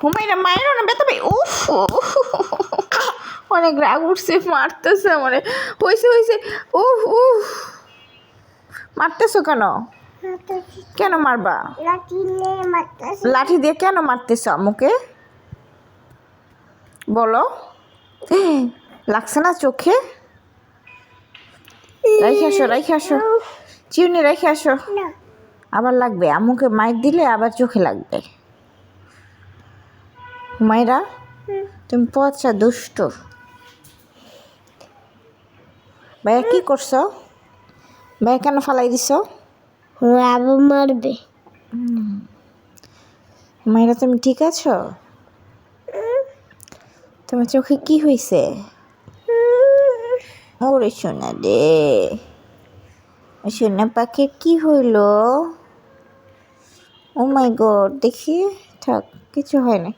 হুমায়রা মায়েরও না ব্যথা পাই। উফ, অনেক রাগ উঠছে, মারতেছে আমারে। হয়েছে হয়েছে। উফ উফ, মারতেছো কেন? কেন মারবা? লাঠি দিয়ে কেন মারতেছো আম্মুকে বলো? লাগছে না চোখে? রাইখে আসো, রাইখে আসো, চিউনি রাইখে আসো। আবার লাগবে, আম্মুকে মাইর দিলে আবার চোখে লাগবে। হুমায়রা, তুমি পচা দুষ্ট। ভাইয়া কি করছো? ভাইয়া কেন ফালাই দিছো? আবার মারবে। হুমায়রা, তুমি ঠিক আছো? তোমার চোখে কি হয়েছে? ওরে সোনা রে, সোনা পাখির কি হইলো? ও মাই গড, দেখি, থাক, কিছু হয় না।